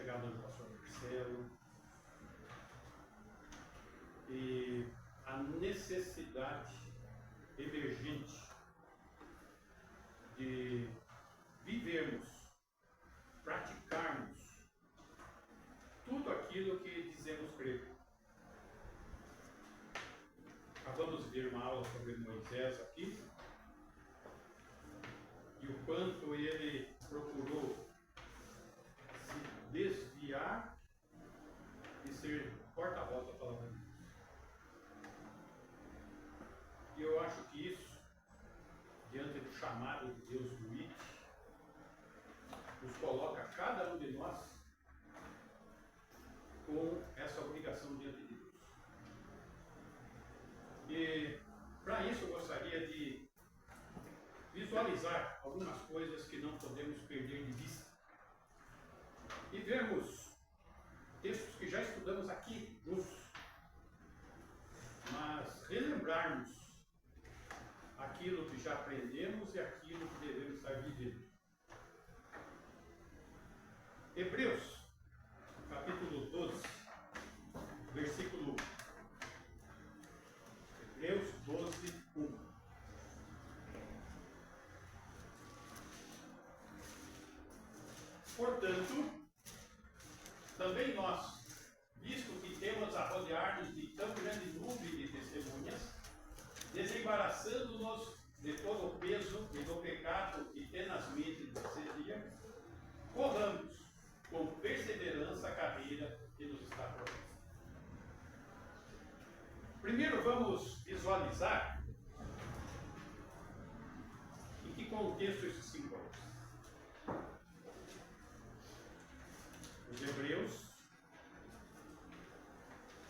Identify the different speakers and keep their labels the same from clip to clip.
Speaker 1: chegada do pastor Marcelo e a necessidade emergente de vivermos, praticarmos tudo aquilo que dizemos crer. Acabamos de ver uma aula sobre Moisés aqui e o quanto ele procurou se desviar e ser porta-voz da palavra de Deus. E eu acho que isso, diante do chamado de Deus do IT, nos coloca cada um de nós com essa obrigação diante de Deus. E para isso eu gostaria de visualizar algumas coisas que não podemos perder de vista e vermos textos que já estudamos aqui juntos, mas relembrarmos aquilo que já aprendemos e aquilo que devemos estar vivendo. Hebreus, capítulo 12, versículo 1. Hebreus 12, 1. Portanto, também nós, visto que temos a rodear-nos de tão grande nuvem de testemunhas, desembaraçando-nos de todo o peso e do pecado que tenazmente nos assedia, corramos com perseverança a carreira que nos está proposta. Primeiro vamos visualizar em que contexto isso se encontra. Os hebreus,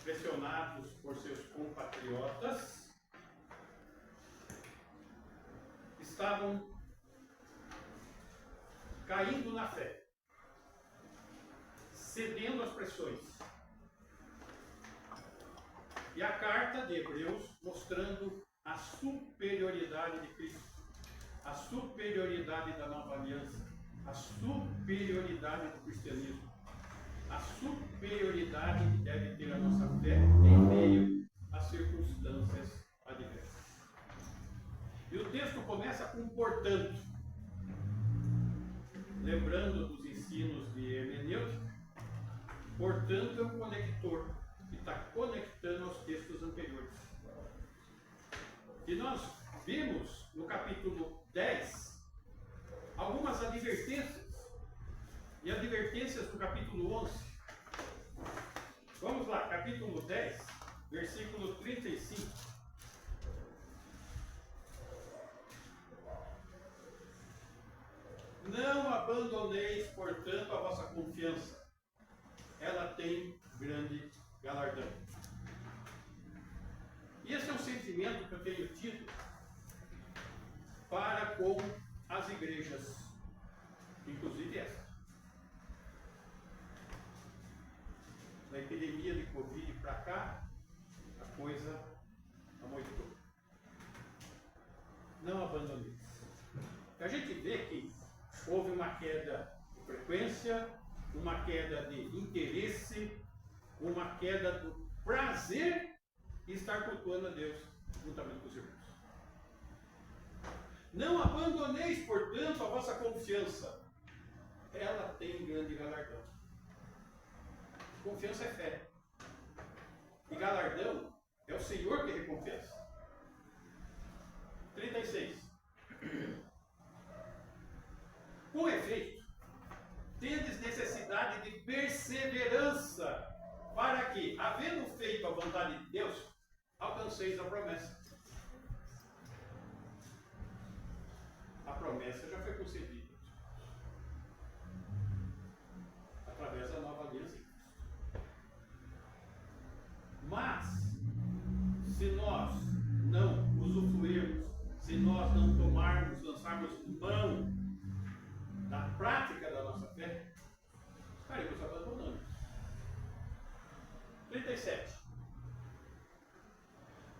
Speaker 1: pressionados por seus compatriotas, estavam caindo na fé, cedendo às pressões. E a carta de Hebreus mostrando a superioridade de Cristo, a superioridade da nova aliança, a superioridade do cristianismo, a superioridade que deve ter a nossa fé em meio às circunstâncias adversas. E o texto começa com portanto, lembrando dos ensinos de hermenêutica. Portanto, é um conector que está conectando aos textos anteriores. E nós vimos no capítulo 10 algumas advertências, e advertências do capítulo 11. Vamos lá, capítulo 10, versículo 35. Não abandoneis, portanto, a vossa confiança. Ela tem grande galardão. E esse é um sentimento que eu tenho tido para com as igrejas, inclusive essa. Da epidemia de Covid para cá, a coisa amoitou. Não abandoneis. A gente vê que houve uma queda de frequência, uma queda de interesse, uma queda do prazer em estar cultuando a Deus juntamente com os irmãos. Não abandoneis, portanto, a vossa confiança. Ela tem grande galardão. Confiança é fé. E galardão é o Senhor que recompensa. 36. Com efeito, tendes necessidade de perseverança, para que, havendo feito a vontade de Deus, alcanceis a promessa. A promessa já foi concedida através da nova aliança. Mas, se nós não usufruirmos, se nós não tomarmos, lançarmos mão da prática da nossa fé, estaremos abandonando. 37.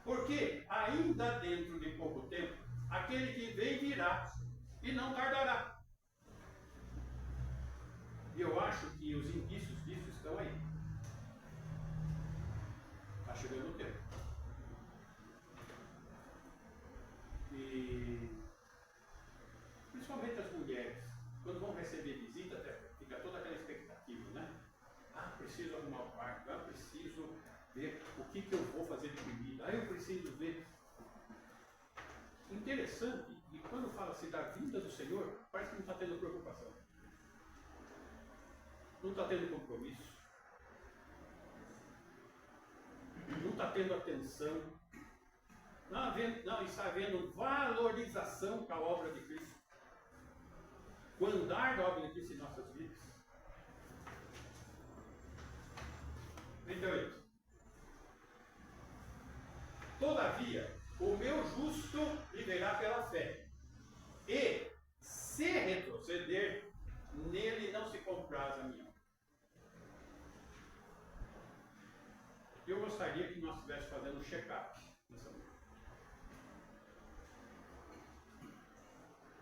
Speaker 1: Porque ainda dentro de pouco tempo, aquele que vem virá e não tardará. E eu acho acho que os indícios disso estão aí. Está chegando o tempo. E principalmente as mulheres, quando vão receber visita, fica toda aquela expectativa, né? Ah, preciso arrumar o quarto, ah, preciso ver o que eu vou fazer de comida, ah, eu preciso ver. Interessante, e quando fala-se da vinda do Senhor, parece que não está tendo preocupação. Não está tendo compromisso. Não está tendo atenção. Não está havendo valorização com a obra de Cristo. O andar da obra de Cristo em nossas vidas. 38. Todavia, o meu justo viverá pela fé. E, se retroceder, nele não se compraz a minha alma. Eu gostaria que nós estivéssemos fazendo um check-up nessa noite.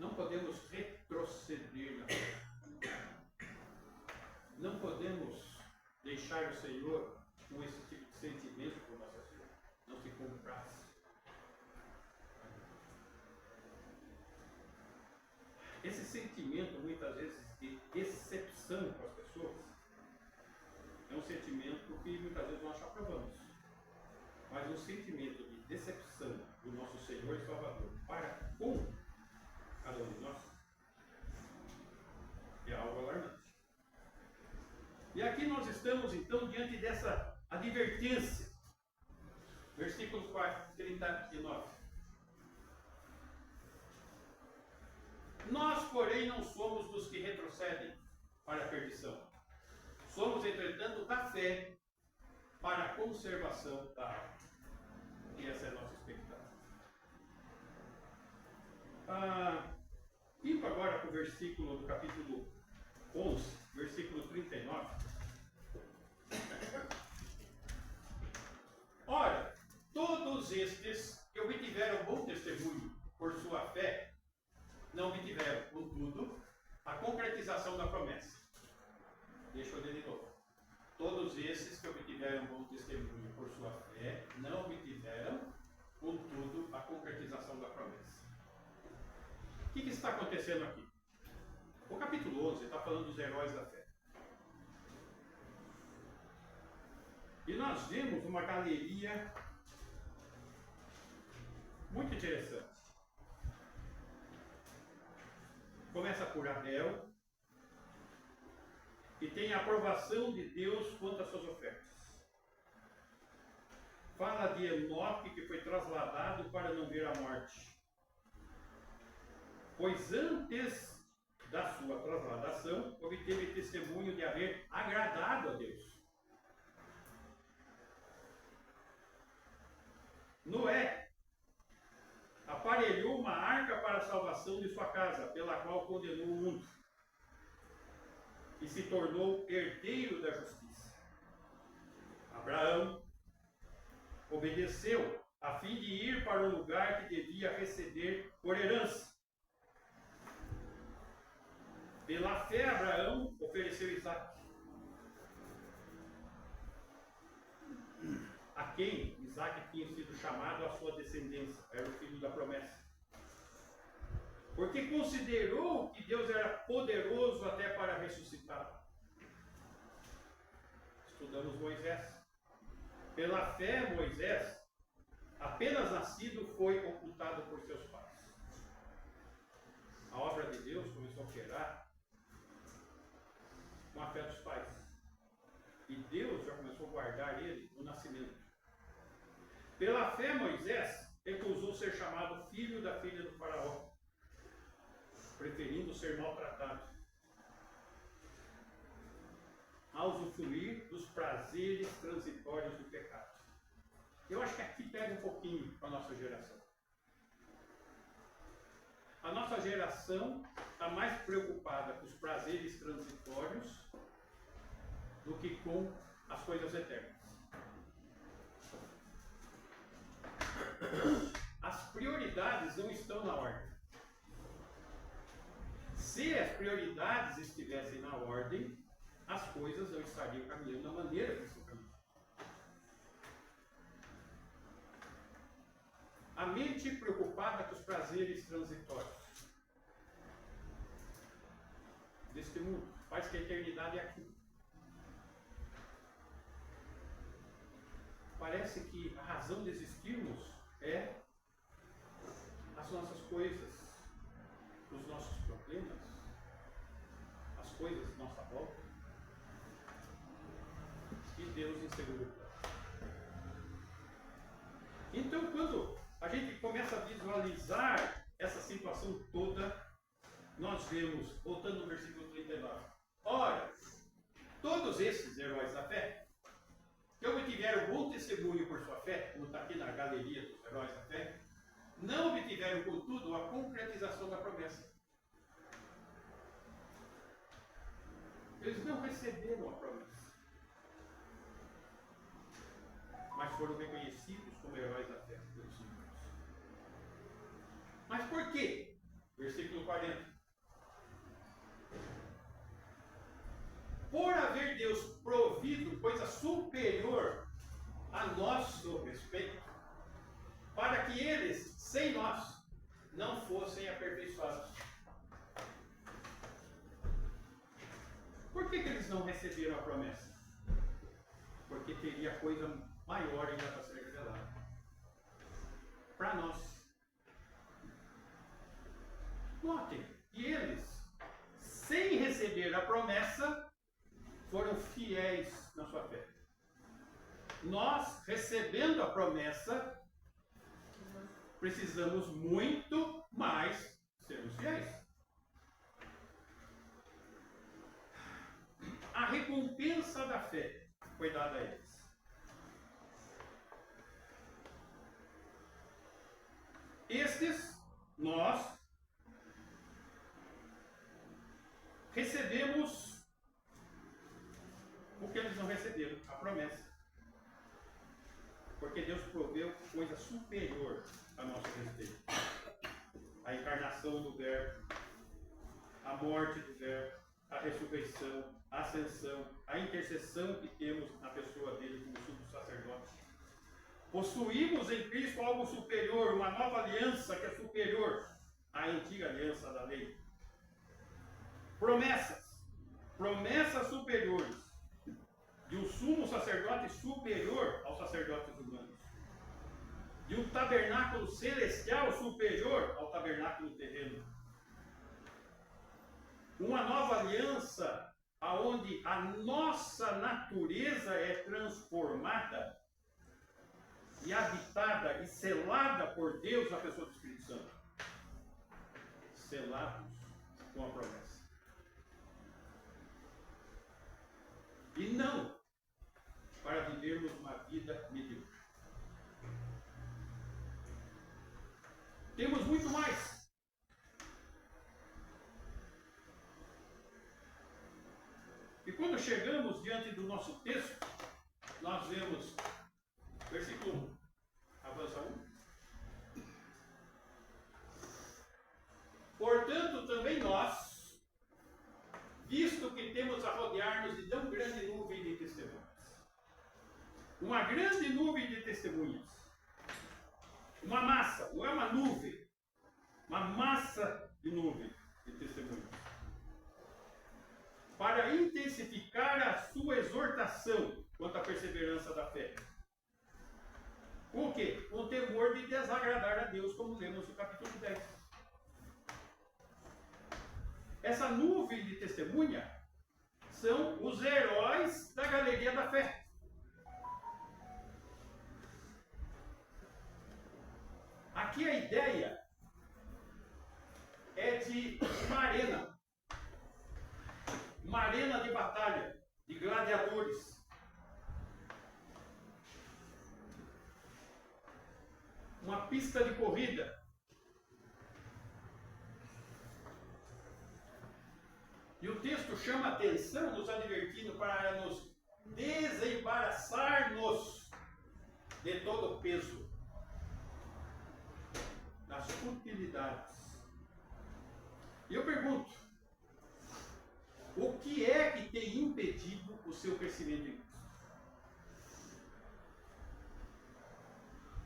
Speaker 1: Não podemos retroceder na fé. Não podemos deixar o Senhor com esse tipo de sentimento por nossas vidas. Não se compraz. Esse sentimento, muitas vezes, de decepção com as pessoas, é um sentimento que muitas vezes nós aprovamos. Mas um sentimento de decepção do nosso Senhor e Salvador para com cada um de nós é algo alarmante. E aqui nós estamos, então, diante dessa advertência. Versículo 39. Nós, porém, não somos dos que retrocedem para a perdição. Somos, entretanto, da fé para a conservação da alma. E essa é a nossa expectativa. Indo agora para o versículo do capítulo 11, versículo 39. Ora, todos estes que obtiveram bom testemunho por sua fé, não obtiveram, contudo, a concretização da promessa. Deixa eu ler de novo. Todos esses que obtiveram bom testemunho por sua fé, não obtiveram, contudo, a concretização da promessa. O que está acontecendo aqui? O capítulo 11 está falando dos heróis da fé. E nós vemos uma galeria muito interessante. Começa por Abel, e tem a aprovação de Deus quanto às suas ofertas. Fala de Enoque, que foi trasladado para não ver a morte. Pois antes da sua trasladação, obteve testemunho de haver agradado a Deus. Noé aparelhou uma arca para a salvação de sua casa, pela qual condenou o mundo, e se tornou herdeiro da justiça. Abraão obedeceu a fim de ir para o lugar que devia receber por herança. Pela fé, Abraão ofereceu Isaque, a quem Isaque tinha sido chamado à sua descendência, era o filho da promessa. Porque considerou que Deus era poderoso até para ressuscitar. Estudamos Moisés. Pela fé, Moisés, apenas nascido, foi ocultado por seus pais. A obra de Deus começou a operar com a fé dos pais. E Deus já começou a guardar ele no nascimento. Pela fé, Moisés recusou ser chamado filho da filha do faraó, preferindo ser maltratado, a usufruir dos prazeres transitórios do pecado. Eu acho que aqui pega um pouquinho para a nossa geração. A nossa geração está mais preocupada com os prazeres transitórios do que com as coisas eternas. As prioridades não estão na ordem. Se as prioridades estivessem na ordem, coisas não estariam caminhando da maneira que estão caminhando. A mente preocupada com os prazeres transitórios deste mundo faz que a eternidade é aqui. Parece que a razão de existirmos é as nossas coisas, os nossos problemas, as coisas à nossa volta. E Deus em segundo plano. Então, quando a gente começa a visualizar essa situação toda, nós vemos, voltando no versículo 39, ora, todos esses heróis da fé, que obtiveram bom testemunho por sua fé, como está aqui na galeria dos heróis da fé, não obtiveram, contudo, a concretização da promessa. Eles não receberam a promessa, mas foram reconhecidos como heróis da fé pelos irmãos. Mas por quê? Versículo 40. Por haver Deus provido coisa superior a nosso respeito, para que eles, sem nós, não fossem aperfeiçoados. Por que eles não receberam a promessa? Porque teria coisa maior ainda para ser revelada. Para nós. Notem que eles, sem receber a promessa, foram fiéis na sua fé. Nós, recebendo a promessa, precisamos muito mais sermos fiéis. A recompensa da fé foi dada a eles. Estes, nós, recebemos o que eles não receberam, a promessa. Porque Deus proveu coisa superior a nosso respeito. A encarnação do Verbo, a morte do Verbo, a ressurreição, a ascensão, a intercessão que temos na pessoa dele como sumo sacerdote. Possuímos em Cristo algo superior, uma nova aliança que é superior à antiga aliança da lei. Promessas superiores, de um sumo sacerdote superior aos sacerdotes humanos, de um tabernáculo celestial superior ao tabernáculo terreno, uma nova aliança aonde a nossa natureza é transformada e habitada e selada por Deus na pessoa do Espírito Santo. Selados com a promessa. E não para vivermos uma vida medíocre. Temos muito mais. E quando chegamos diante do nosso texto, nós vemos, versículo 1, avança 1. Portanto, também nós, visto que temos a rodear-nos de tão grande nuvem de testemunhas, uma grande nuvem de testemunhas, uma massa, não é uma nuvem, uma massa de nuvem de testemunhas, para intensificar a sua exortação quanto à perseverança da fé. Com o quê? Com o temor de desagradar a Deus, como lemos no capítulo 10. Essa nuvem de testemunha são os heróis da galeria da fé. Aqui a ideia é de uma arena de batalha, de gladiadores. Uma pista de corrida. E o texto chama a atenção, nos advertindo para nos desembaraçar-nos de todo o peso, das futilidades. E eu pergunto, o que é que tem impedido seu crescimento em Cristo?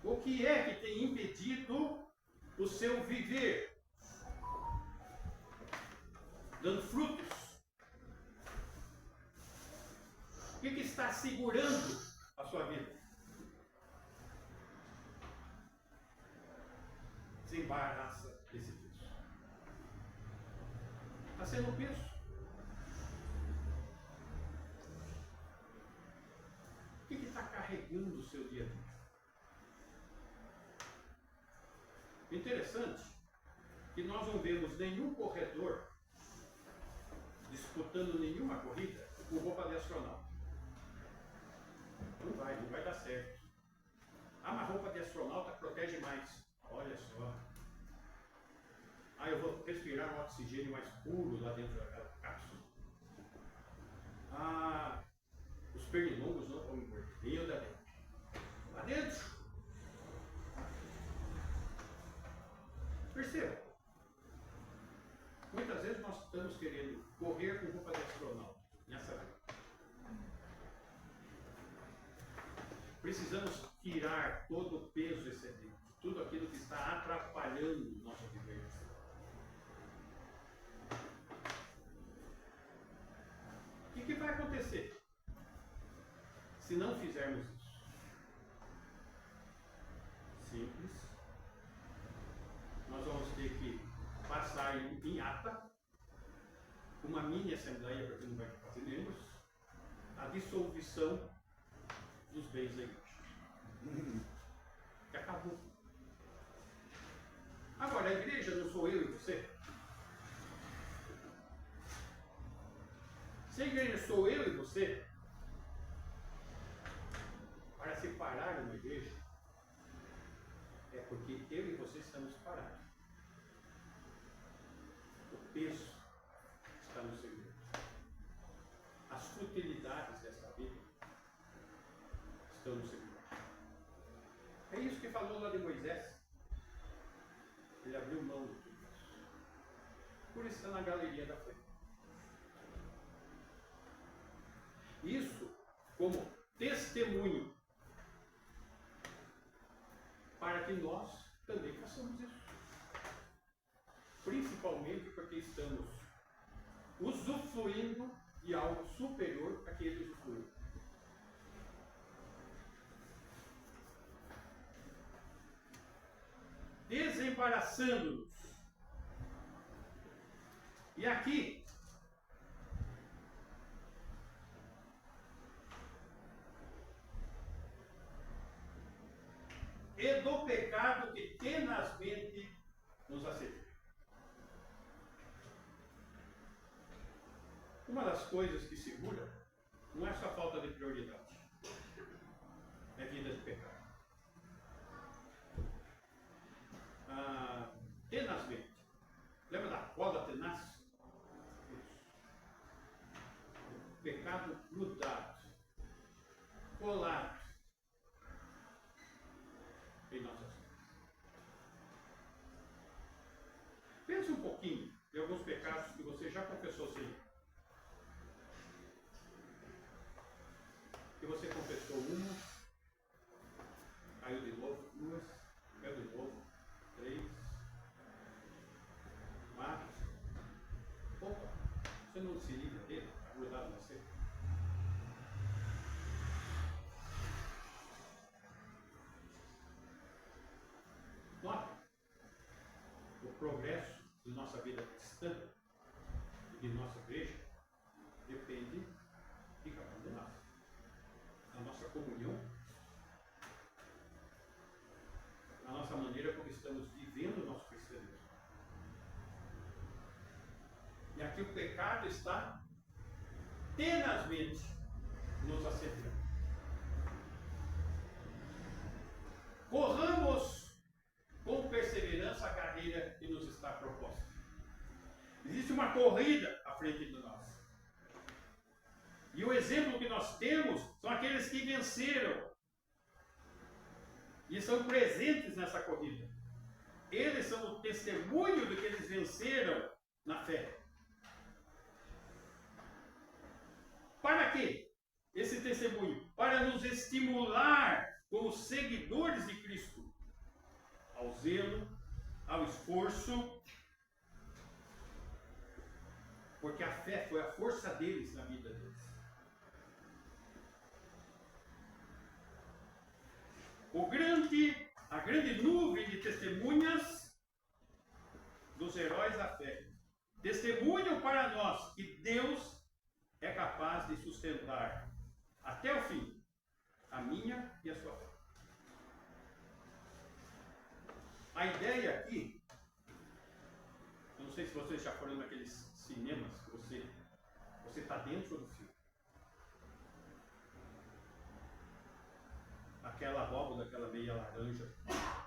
Speaker 1: O que é que tem impedido o seu viver dando frutos? O que está segurando a sua vida? Desembaraça esse peso. Está sendo um peso. O que está carregando o seu dia a dia? Interessante que nós não vemos nenhum corredor disputando nenhuma corrida com roupa de astronauta. Não vai dar certo. Ah, mas roupa de astronauta protege mais. Olha só. Ah, eu vou respirar um oxigênio mais puro lá dentro daquela cápsula. Ah, os pernilongos não vão me morder. E eu lá dentro. Lá dentro. Perceba. Muitas vezes nós estamos querendo correr com roupa de astronauta nessa vida. Precisamos tirar todo o peso excedente, tudo aquilo que está atrapalhando o nosso viver. O que vai acontecer se não fizermos isso? Simples. Nós vamos ter que passar em ata uma mini assembleia, porque não vai fazer menos, a dissolução dos bens da igreja. Que acabou. Agora, a igreja não sou eu e você? Se a igreja sou eu e você, para separar uma igreja, é porque eu e você estamos separados. O peso está no segredo. As futilidades dessa vida estão no segredo. É isso que falou lá de Moisés. Ele abriu mão de tudo isso. Por isso está na galeria da fé. Isso como testemunho para que nós também façamos isso. Principalmente porque estamos usufruindo de algo superior a que ele usufruiu. Desembaraçando-nos. E aqui, e do pecado que tenazmente nos assedia. Uma das coisas que segura não é só falta de prioridade, é vida de pecado. Tenazmente. Lembra da roda tenaz? Isso. Pecado grudado, colado em nossas vidas. Pense um pouquinho de alguns pecados que você já confessou sem. Que você confessou uma, caiu de novo, duas, caiu de novo, 3, 4. Opa, você não se livra dele, está grudado em você. Nota, o progresso de nossa vida cristã e de nossa igreja depende de cada um de nós. A nossa comunhão, a nossa maneira como estamos vivendo o nosso cristianismo. E aqui o pecado está tenazmente nos assediando. Corramos com perseverança a carreira que nos está proposta. Existe uma corrida à frente de nós. E o exemplo que nós temos são aqueles que venceram e são presentes nessa corrida. Eles são o testemunho de que eles venceram na fé. Para quê? esse testemunho para nos estimular como seguidores de Cristo ao zelo, ao esforço, porque a fé foi a força deles na vida deles. A grande nuvem de testemunhas dos heróis da fé testemunham para nós que Deus é capaz de sustentar até o fim a minha e a sua fé. A ideia aqui, eu não sei se vocês já foram naqueles cinemas que você está dentro do filme. Aquela abóbora, aquela meia laranja,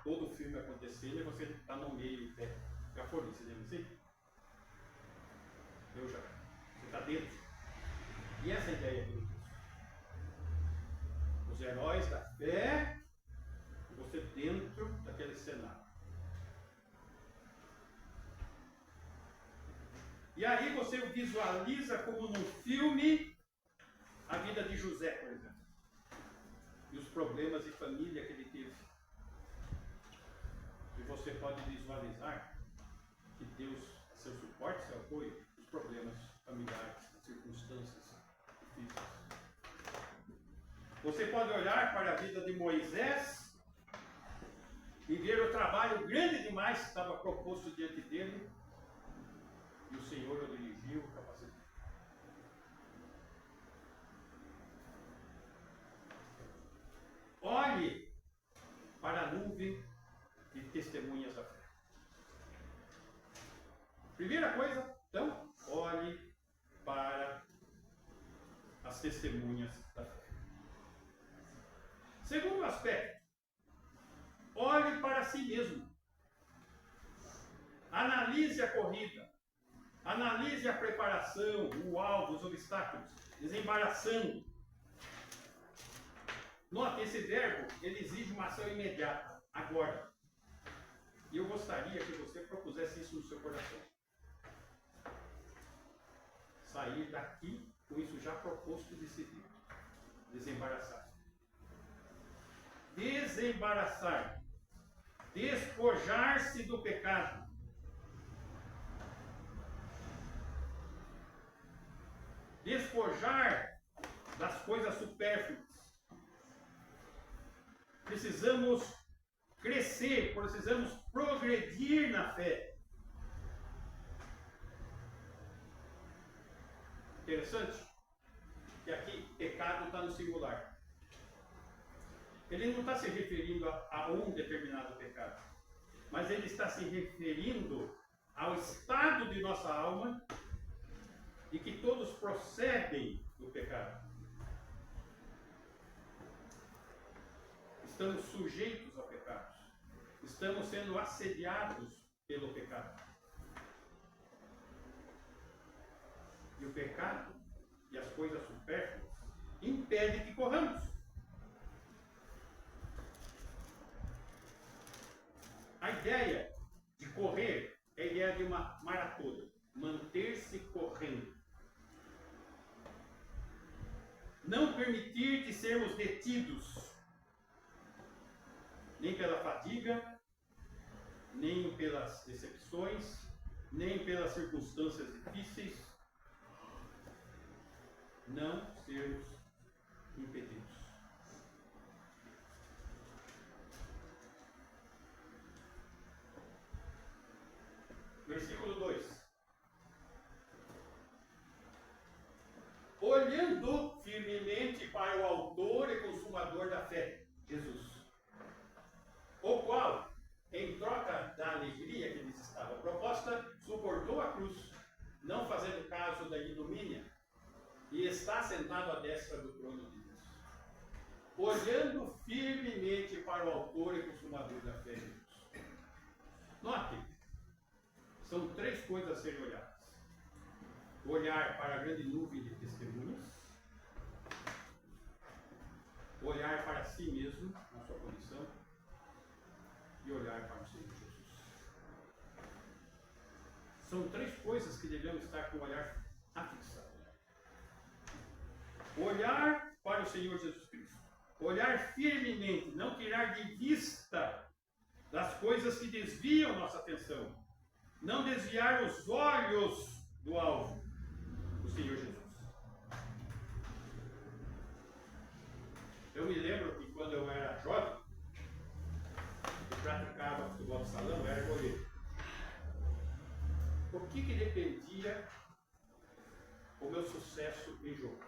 Speaker 1: todo o filme acontecendo e você está no meio em pé. Já foram no cinema assim? Eu já. Você está dentro. E essa é a ideia aqui do texto. Os heróis da fé, você dentro daquele cenário. E aí você visualiza como num filme a vida de José, por exemplo. E os problemas de família que ele teve. E você pode visualizar que Deus é seu suporte, seu apoio, os problemas familiares, as circunstâncias difíceis. Você pode olhar para a vida de Moisés e ver o trabalho grande demais que estava proposto diante dele, e o Senhor o dirigiu, capacitou. Olhe para a nuvem de testemunhas da fé. Primeira coisa, então, olhe para as testemunhas da fé. Segundo aspecto, olhe para si mesmo. Analise a corrida. Analise a preparação, o alvo, os obstáculos, desembaraçando. Note, esse verbo, ele exige uma ação imediata, agora. E eu gostaria que você propusesse isso no seu coração. Sair daqui com isso já proposto e decidido. Desembaraçar. Desembaraçar. Despojar-se do pecado. Despojar das coisas supérfluas. Precisamos crescer, precisamos progredir na fé. Interessante que aqui pecado está no singular. Ele não está se referindo a um determinado pecado, mas ele está se referindo ao estado de nossa alma e que todos procedem do pecado. Estamos sujeitos ao pecado. Estamos sendo assediados pelo pecado. E o pecado e as coisas supérfluas impedem que corramos. A ideia de correr é a ideia de uma maratona. Manter-se correndo. Não permitir de sermos detidos, nem pela fadiga, nem pelas decepções, nem pelas circunstâncias difíceis. Não sermos impedidos. Versículo 2. Olhando firmemente para o autor e consumador da fé, Jesus, o qual, em troca da alegria que lhes estava proposta, suportou a cruz, não fazendo caso da ignomínia, e está sentado à destra do trono de Deus. Olhando firmemente para o autor e consumador da fé, Jesus. Note, são três coisas a serem olhadas. Olhar para a grande nuvem de testemunhas, olhar para si mesmo, na sua condição, e olhar para o Senhor Jesus. São três coisas que devemos estar com o olhar afixado. Olhar para o Senhor Jesus Cristo. Olhar firmemente, não tirar de vista das coisas que desviam nossa atenção. Não desviar os olhos do alvo, do Senhor Jesus. Eu me lembro que quando eu era jovem, eu praticava futebol de salão, eu era goleiro. O que dependia o meu sucesso em jogo?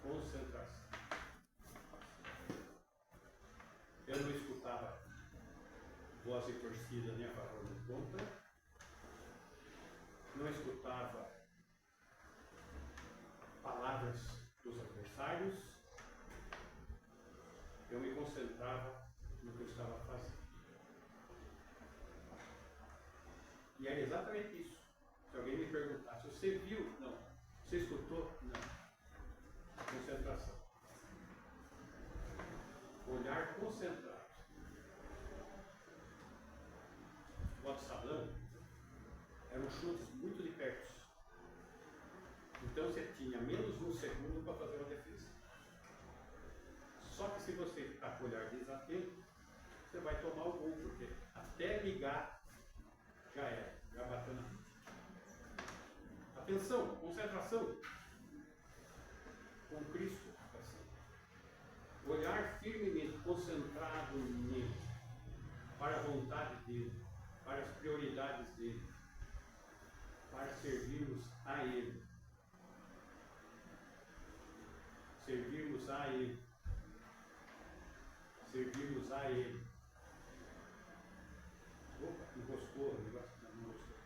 Speaker 1: Concentração. Eu não escutava voz de torcida nem a favor nem contra. Não escutava palavras dos adversários. Eu me concentrava no que eu estava fazendo. E era exatamente isso. Se alguém me perguntasse, você viu? Não. Você escutou? Não. Concentração. Olhar concentrado. Futebol de salão eram chutes muito de perto. Então você tinha menos de um segundo para fazer uma defesa. Só que se você ficar com o olhar desatento, você vai tomar o gol, porque até ligar já era, já bateu na frente. Atenção, concentração. Com Cristo, assim. Olhar firmemente, concentrado nele, para a vontade dele, para as prioridades dele, para servirmos a ele. Servirmos a ele. Servirmos a ele. Opa, encostou, o negócio não gostou.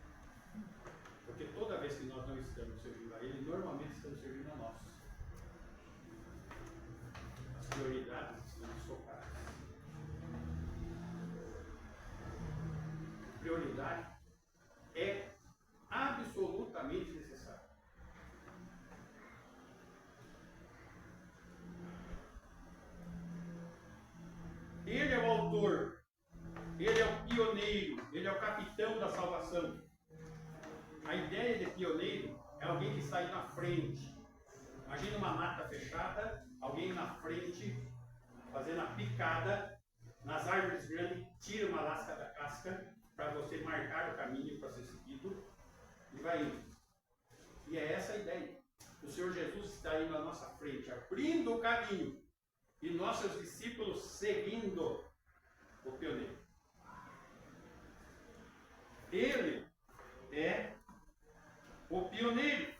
Speaker 1: Porque toda vez que nós não estamos servindo a ele, normalmente estamos servindo a nós. As prioridades estão socadas. Prioridade é absolutamente necessária. Ele é o autor, ele é o pioneiro, ele é o capitão da salvação. A ideia de pioneiro é alguém que sai na frente. Imagina uma mata fechada, alguém na frente, fazendo a picada, nas árvores grandes, tira uma lasca da casca, para você marcar o caminho para ser seguido, e vai indo. E é essa a ideia. O Senhor Jesus está indo à nossa frente, abrindo o caminho, e nossos discípulos seguindo o pioneiro. Ele é o pioneiro.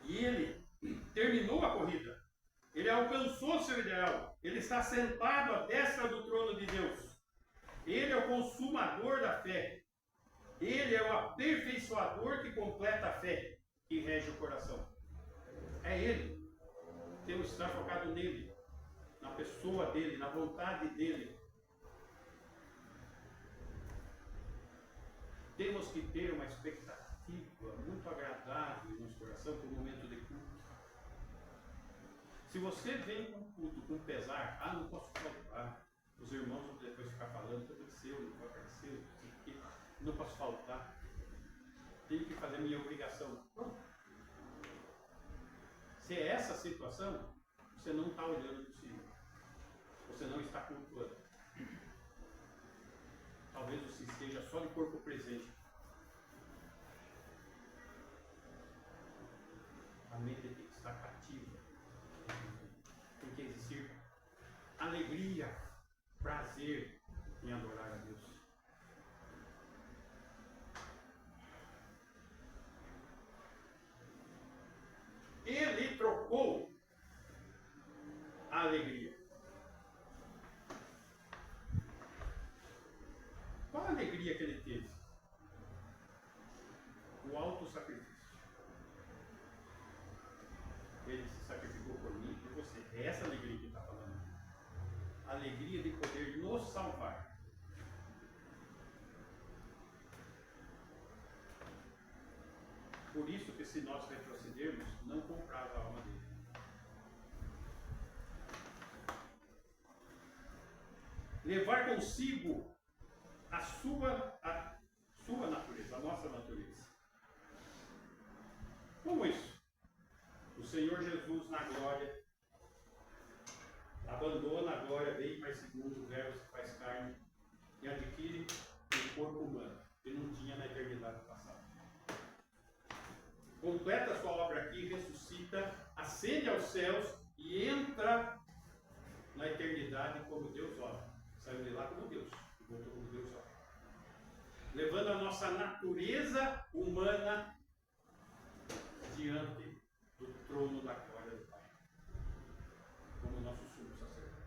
Speaker 1: E ele terminou a corrida. Ele alcançou seu ideal. Ele está sentado à destra do trono de Deus. Ele é o consumador da fé. Ele é o aperfeiçoador que completa a fé, que rege o coração. É ele. Temos que estar focado nele, na pessoa dele, na vontade dele. Temos que ter uma expectativa muito agradável no nosso coração para o momento de culto. Se você vem com culto com pesar, não posso faltar. Os irmãos vão depois ficar falando, o que aconteceu, não apareceu, não posso faltar. Tenho que fazer a minha obrigação. Pronto. Se é essa a situação, você não está olhando para o Senhor. Você não está cultuando. Talvez você esteja só de corpo presente. A mente tem que estar cativa. Tem que existir alegria, prazer em adorar a Deus. Ele trocou a alegria. Qual a alegria que ele teve? O auto-sacrifício. Ele se sacrificou por mim e por você. É essa alegria que ele está falando. A alegria de poder nos salvar. Por isso que se nós retrocedermos, não comprava a alma dele. Levar consigo a sua natureza, a nossa natureza. Como isso? Senhor Jesus na glória abandona a glória, vem para esse mundo, o verbo se faz carne e adquire um corpo humano que não tinha na eternidade passada. Completa a sua obra aqui, ressuscita, ascende aos céus e entra na eternidade como Deus ora. Saiu de lá como Deus e voltou como Deus ora. Levando a nossa natureza humana diante do trono da glória do Pai, como nosso sumo sacerdote.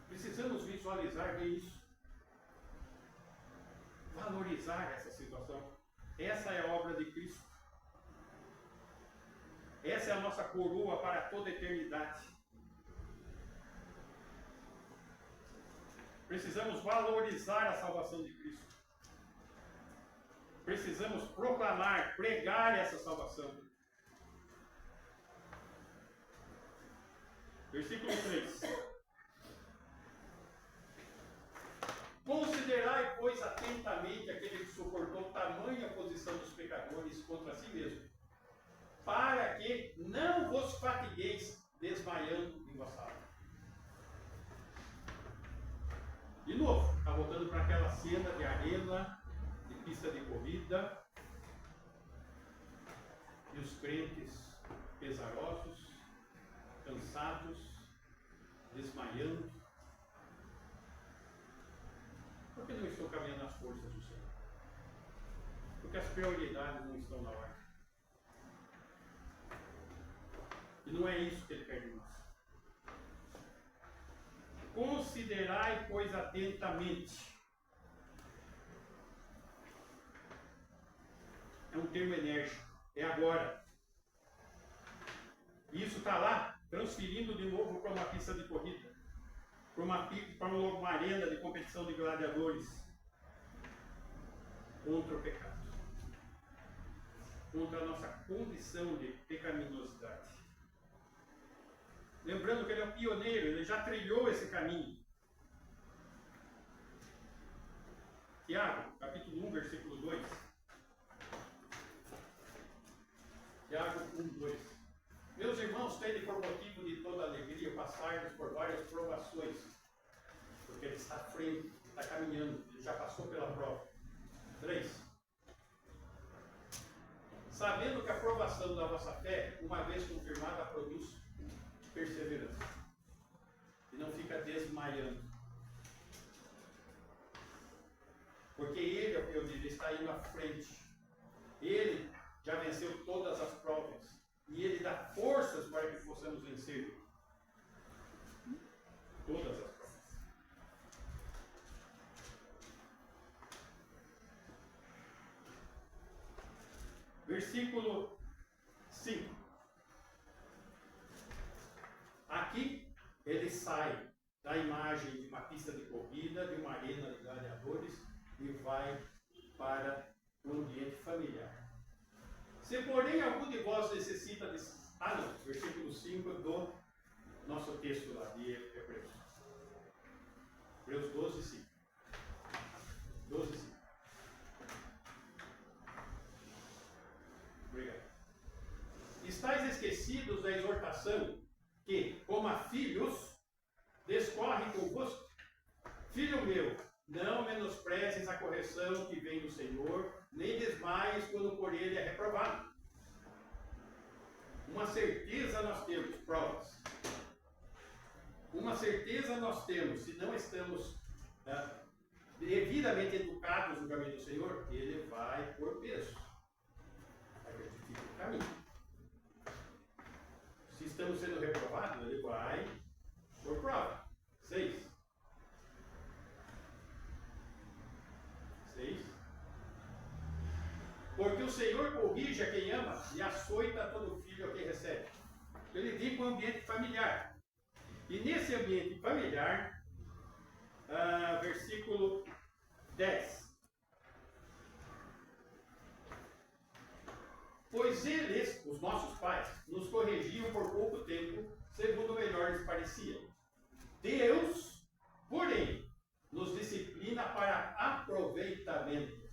Speaker 1: Precisamos visualizar bem isso, valorizar essa situação. Essa é a obra de Cristo. Essa é a nossa coroa para toda a eternidade. Precisamos valorizar a salvação de Cristo. Precisamos proclamar, pregar essa salvação. Versículo 3. Considerai, pois, atentamente aquele que suportou tamanha oposição dos pecadores contra si mesmo, para que não vos fatigueis desmaiando em vossa alma. De novo, está voltando para aquela cena de arena, de pista de corrida, e os crentes pesarosos, cansados, desmaiando. Por que não estou caminhando nas forças do Senhor? Porque as prioridades não estão na ordem. E não é isso que Ele quer de nós. Considerai, pois, atentamente. É um termo enérgico. É agora. E isso está lá, transferindo de novo para uma pista de corrida. Para uma arena de competição de gladiadores. Contra o pecado. Contra a nossa condição de pecaminosidade. Lembrando que ele é o pioneiro, ele já trilhou esse caminho. Tiago, capítulo 1, versículo 2. Tiago 1, 2. Meus irmãos, tende por motivo de toda alegria passar-nos por várias provações, porque ele está à frente, está caminhando, ele já passou pela prova. 3. Sabendo que a provação da vossa fé, uma vez confirmada, produz perseverança. E não fica desmaiando. Porque ele é o pioneiro, ele está indo à frente. Ele já venceu todas as provas. E ele dá forças para que possamos vencer todas as provas. Versículo 5. Aqui ele sai da imagem de uma pista de corrida, de uma arena de gladiadores e vai para o ambiente familiar. Se porém algum de vós necessita de... versículo 5 do nosso texto lá de Hebreus. Hebreus 12, 5. 12, 5. Obrigado. Estais esquecidos da exortação que, como a filhos, descorre convosco. Filho meu, não menosprezes a correção que vem do Senhor, nem desmaies quando por ele é reprovado. Uma certeza nós temos, provas. Uma certeza nós temos, se não estamos devidamente educados no caminho do Senhor, ele vai por peso. Vai retificar o caminho. Se estamos sendo reprovados, ele vai por prova. 6. Porque o Senhor corrige a quem ama e açoita a todo filho a quem recebe. Ele vem para o ambiente familiar. E nesse ambiente familiar, versículo 10. Pois eles, os nossos pais, nos corrigiam por pouco tempo, segundo melhor lhes parecia. Deus, porém, nos disciplina para aproveitamento,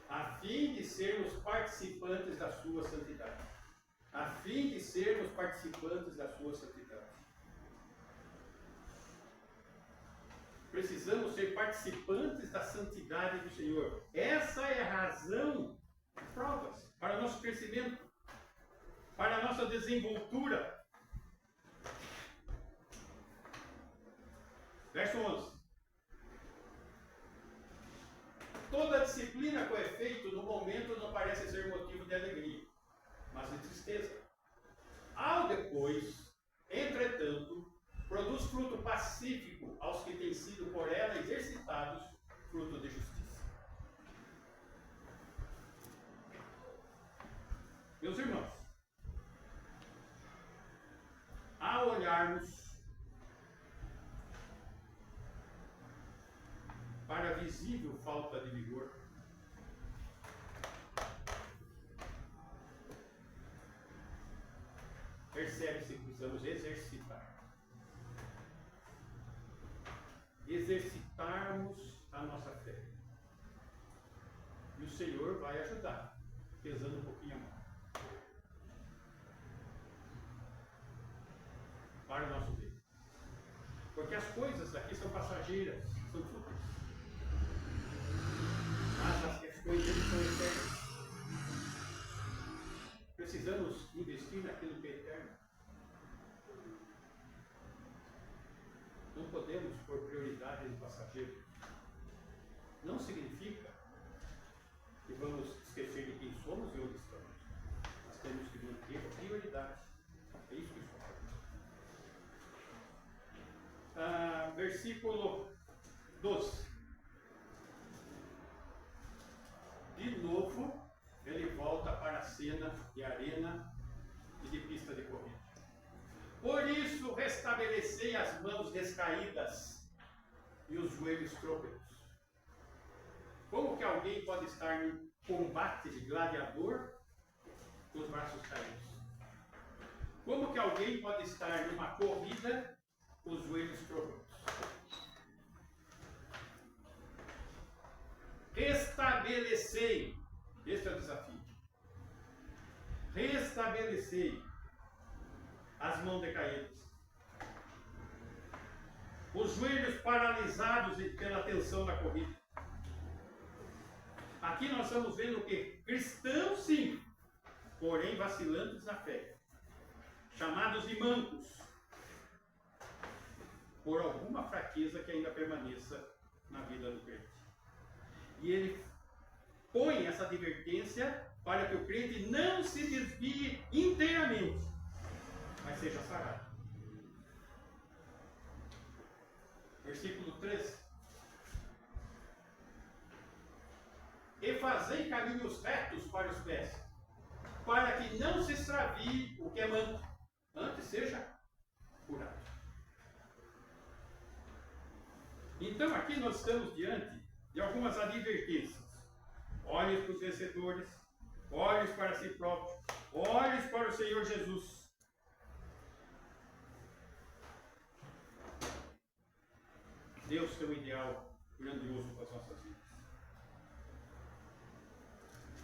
Speaker 1: a fim de sermos participantes da sua santidade. A fim de sermos participantes da sua santidade. Precisamos ser participantes da santidade do Senhor. Essa é a razão, provas, para o nosso crescimento, para a nossa desenvoltura. Verso 11. Toda disciplina com efeito no momento não parece ser motivo de alegria, mas de tristeza. Ao depois, entretanto, produz fruto pacífico aos que têm sido por ela exercitados, fruto de justiça. Meus irmãos, ao olharmos para a visível falta de vigor, percebe-se que precisamos exercitarmos a nossa fé. E o Senhor vai ajudar, pesando um pouquinho a mão. Para o nosso bem. Porque as coisas aqui são passageiras, são fúteis. Mas as questões deles são eternas. Precisamos investir naquilo que é eterno. Não podemos pôr prioridade no passageiro. Não significa que vamos esquecer de quem somos e onde estamos. Nós temos que manter a prioridade. É isso que fala. Versículo 12. De novo, ele volta para a cena de arena e de pista de corrida. Por isso, restabelecei as mãos descaídas e os joelhos trôpegos. Como que alguém pode estar em combate de gladiador com os braços caídos? Como que alguém pode estar numa corrida com os joelhos trôpegos? Restabelecei. Este é o desafio. Restabelecei as mãos decaídas, os joelhos paralisados pela tensão da corrida. Aqui nós estamos vendo o que? Cristãos sim, porém vacilantes na fé, chamados de mancos, por alguma fraqueza que ainda permaneça na vida do crente. E ele põe essa advertência para que o crente não se desvie inteiramente, mas seja sarado. Versículo 13. E fazei caminhos retos para os pés, para que não se extravie o que é manco, antes seja curado. Então aqui nós estamos diante de algumas advertências. Olhos para os vencedores, olhos para si próprio, olhos para o Senhor Jesus. Deus tem um ideal grandioso para as nossas vidas.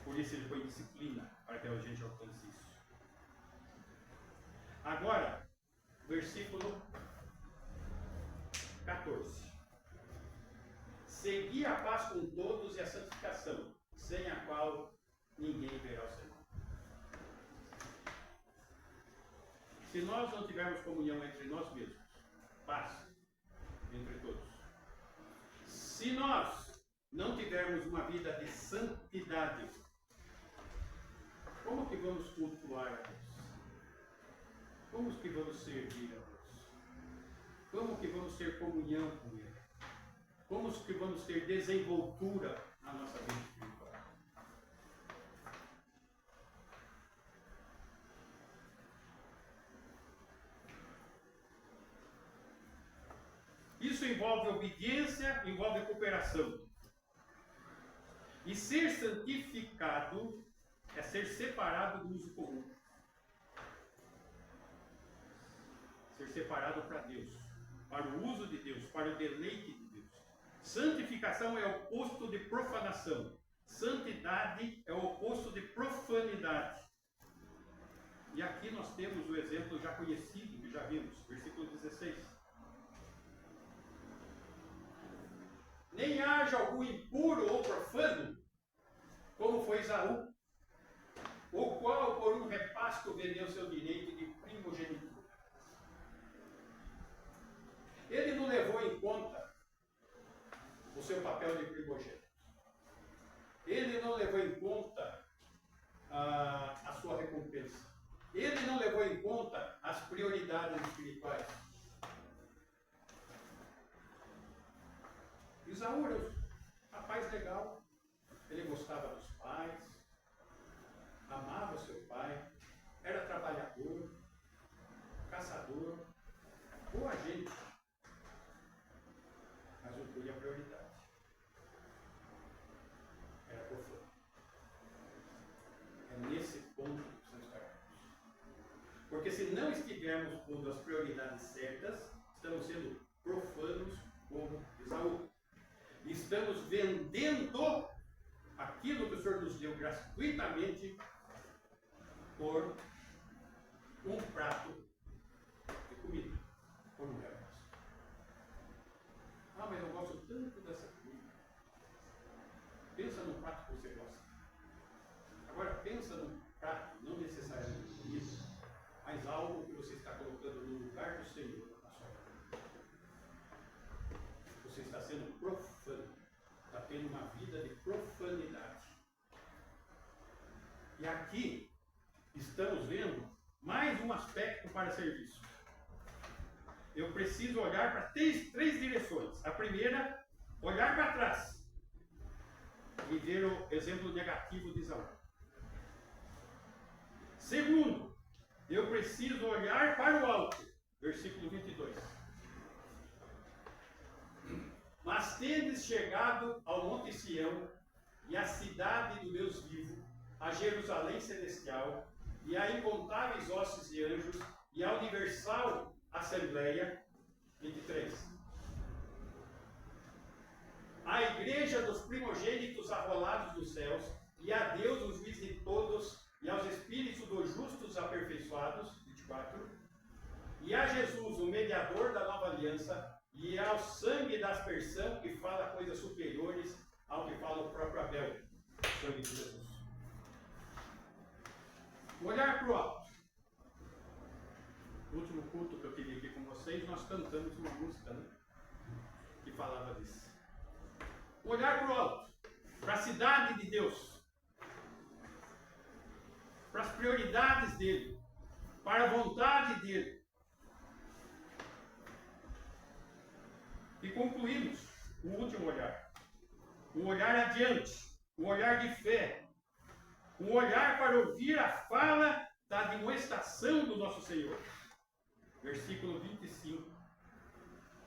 Speaker 1: Por isso ele põe disciplina para que a gente alcance isso. Agora, versículo 14. Segui a paz com todos e a santificação, sem a qual ninguém verá o Senhor. Se nós não tivermos comunhão entre nós mesmos, paz entre todos. Se nós não tivermos uma vida de santidade, como que vamos cultuar a Deus? Como que vamos servir a Deus? Como que vamos ter comunhão com Ele? Como que vamos ter desenvoltura na nossa vida espiritual? Isso envolve obediência, envolve cooperação. E ser santificado é ser separado do uso comum. Ser separado para Deus, para o uso de Deus, para o deleite de Deus. Santificação é o oposto de profanação. Santidade é o oposto de profanidade. E aqui nós temos o exemplo já conhecido, que já vimos, versículo 16. Nem haja algum impuro ou profano, como foi Esaú, o qual por um repasto vendeu seu direito de primogenitura. Ele não levou em conta o seu papel de primogênito. Ele não levou em conta a sua recompensa. Ele não levou em conta as prioridades espirituais. Esaú era um rapaz legal. Ele gostava dos pais, amava seu pai, era trabalhador, caçador, boa gente, mas não tinha prioridade. Era profano. É nesse ponto que precisamos estar. Porque se não estivermos pondo as prioridades certas, estamos sendo profanos como Esaú. Estamos vendendo aquilo que o Senhor nos deu gratuitamente por um prato de comida, por um real. Ah, mas eu gosto tanto dessa comida. Pensa no prato que você gosta. Agora pensa num prato, não necessariamente de comida, mas algo que você está colocando no lugar do Senhor na sua vida. Você está sendo profano, está tendo uma vida de profanidade. E aqui estamos vendo mais um aspecto para serviço. Eu preciso olhar para três direções. A primeira, olhar para trás e ver o exemplo negativo de Esaú. Segundo, eu preciso olhar para o alto. Versículo 22. Mas tendes chegado ao Monte Sião e à cidade do Deus vivo, a Jerusalém celestial, e a incontáveis hostes de anjos, e a universal assembleia. 23. A igreja dos primogênitos arrolados dos céus, e a Deus, o juiz de todos, e aos espíritos dos justos aperfeiçoados. 24. E a Jesus, o mediador da nova aliança, e ao sangue da aspersão, que fala coisas superiores ao que fala o próprio Abel. Sangue de Jesus. Olhar para o alto. No último culto que eu tive aqui com vocês, nós cantamos uma música, né, que falava disso. Olhar para o alto, para a cidade de Deus, para as prioridades dele, para a vontade dele. E concluímos o último olhar. O olhar adiante, o olhar de fé, o olhar para ouvir a fala da admoestação do nosso Senhor. Versículo 25,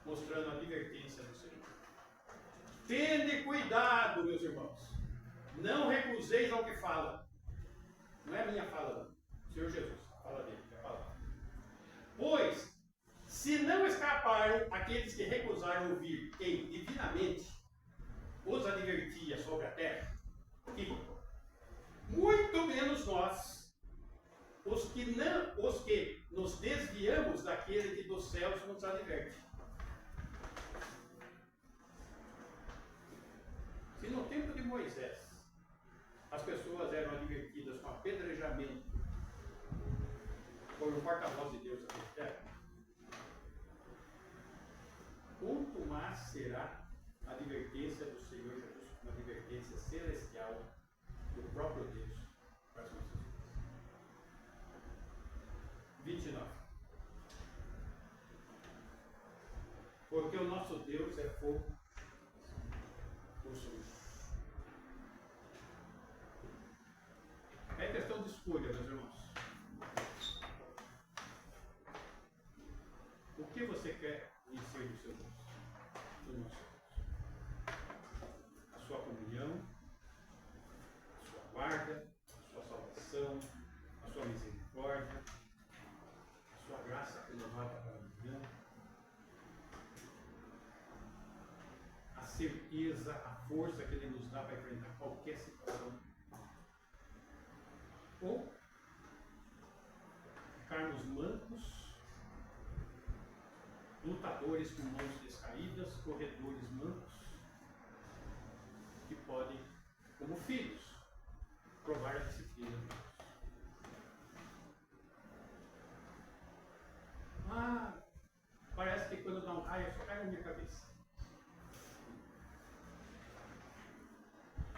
Speaker 1: mostrando a advertência do Senhor. Tende cuidado, meus irmãos. Não recuseis ao que fala. Não é a minha fala, não. O Senhor Jesus, a fala dele, é a palavra. Pois, se não escaparam aqueles que recusaram ouvir quem divinamente os advertia sobre a terra, que muito menos nós, os que nos desviamos daquele que dos céus nos adverte. Se no tempo de Moisés as pessoas eram advertidas com apedrejamento por um porta-voz de Deus aqui na terra, quanto mais será a advertência do Senhor Jesus, uma advertência celestial do próprio Deus para as nossas vidas. 29. Porque o nosso Deus é fogo consumidor. É questão de escolha, meus irmãos. O que você quer encher do seu Deus? Do nosso Deus. A sua comunhão, a sua guarda, a sua salvação, a sua misericórdia, a sua graça renovada para amanhã, a certeza, a força que Ele nos dá para enfrentar qualquer situação. Ou ficarmos mancos, lutadores com mãos descaídas, corredores mancos, que podem, como filhos, provar a disciplina de Deus. Parece que quando dá um raio, só cai na minha cabeça.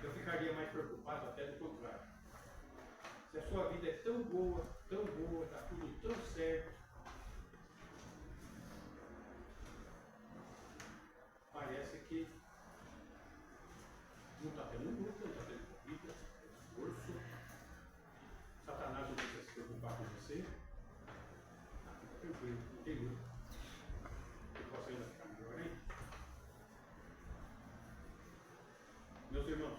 Speaker 1: Eu ficaria mais preocupado até do contrário. Se a sua vida é tão boa, está tudo tão certo, parece que não está tendo luta, não está tendo corrida, esforço. Satanás não precisa se preocupar com você. Fica tranquilo, não tem luta. Eu posso ainda ficar melhor aí? Meus irmãos,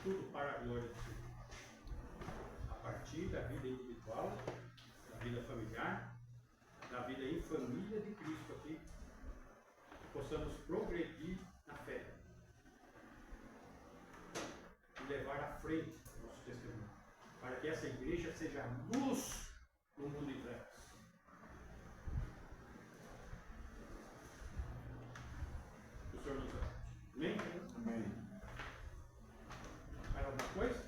Speaker 1: tudo para a glória de Deus. A partir da vida individual, da vida familiar, da vida em família de Cristo aqui, possamos progredir na fé e levar à frente o nosso testemunho, para que essa igreja seja luz no mundo de trevas. O Senhor nos ajude. Amém?
Speaker 2: Amém.
Speaker 1: Mais alguma coisa?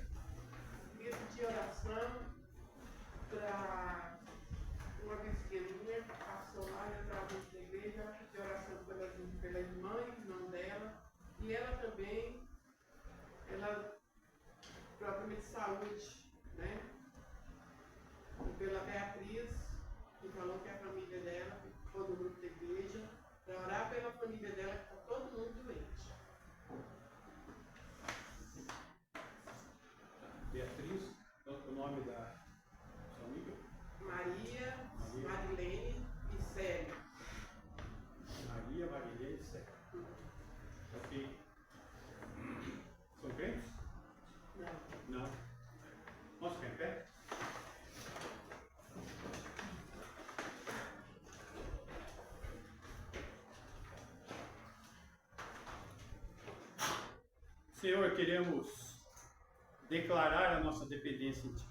Speaker 3: Queria pedir oração para uma testemunha que passou lá e através da igreja, pedir oração pela irmã dela, e ela também, ela propriamente saúde, né? E pela Beatriz, que falou que a família dela ficou no grupo da igreja, para orar pela família dela, que está todo mundo doente.
Speaker 1: Beatriz, o nome da sua amiga?
Speaker 3: Maria, Marilene e Célio.
Speaker 1: Maria, Marilene e Célio. Ok. São crentes?
Speaker 3: Não.
Speaker 1: Não. Vamos ficar em pé? Senhor, queremos declarar a nossa dependência em Ti.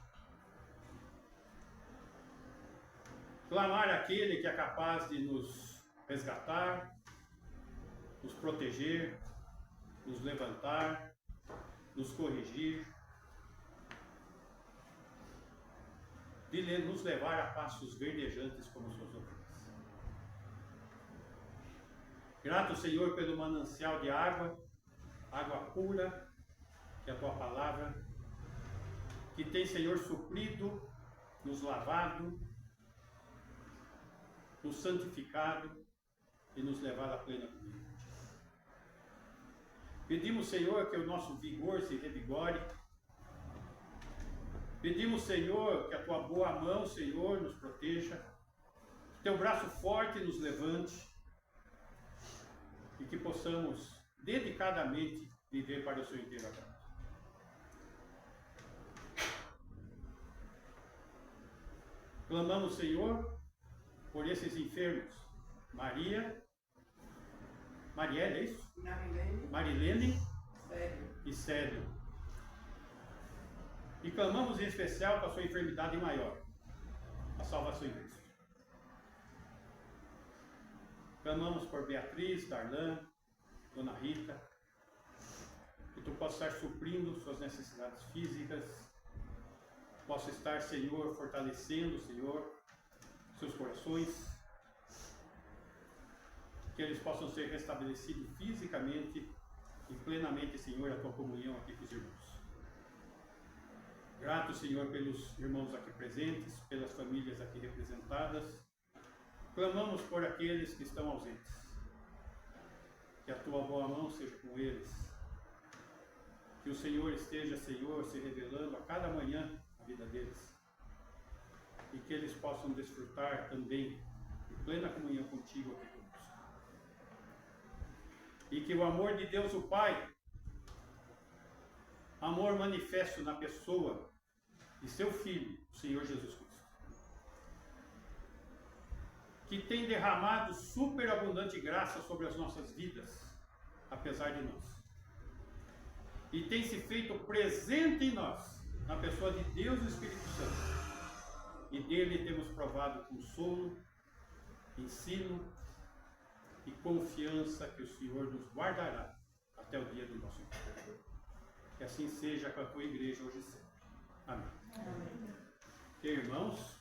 Speaker 1: Clamar aquele que é capaz de nos resgatar, nos proteger, nos levantar, nos corrigir, de nos levar a passos verdejantes como suas ovelhas. Grato, Senhor, pelo manancial de água pura, que é a Tua palavra, que tem, Senhor, suprido, nos lavado, nos santificado e nos levado à plena comunhão. Pedimos, Senhor, que o nosso vigor se revigore. Pedimos, Senhor, que a Tua boa mão, Senhor, nos proteja, que Teu braço forte nos levante e que possamos dedicadamente viver para o Seu inteiro agrado. Clamamos, Senhor, por esses enfermos, Marielle, é isso? Marilene e Célio. E clamamos em especial para a sua enfermidade maior, a salvação em Cristo. Clamamos por Beatriz, Darlan, Dona Rita, que Tu possa estar suprindo suas necessidades físicas, possa estar, Senhor, fortalecendo, Senhor, seus corações, que eles possam ser restabelecidos fisicamente e plenamente, Senhor, a Tua comunhão aqui com os irmãos. Grato, Senhor, pelos irmãos aqui presentes, pelas famílias aqui representadas. Clamamos por aqueles que estão ausentes. Que a Tua boa mão seja com eles. Que o Senhor esteja, Senhor, se revelando a cada manhã na vida deles. E que eles possam desfrutar também de plena comunhão contigo aqui conosco. E que o amor de Deus, o Pai, amor manifesto na pessoa de Seu Filho, o Senhor Jesus Cristo, que tem derramado superabundante graça sobre as nossas vidas, apesar de nós. E tem se feito presente em nós, na pessoa de Deus e Espírito Santo. E dele temos provado consolo, ensino e confiança que o Senhor nos guardará até o dia do nosso encontro. Que assim seja com a tua igreja hoje e sempre. Amém. Amém. Irmãos,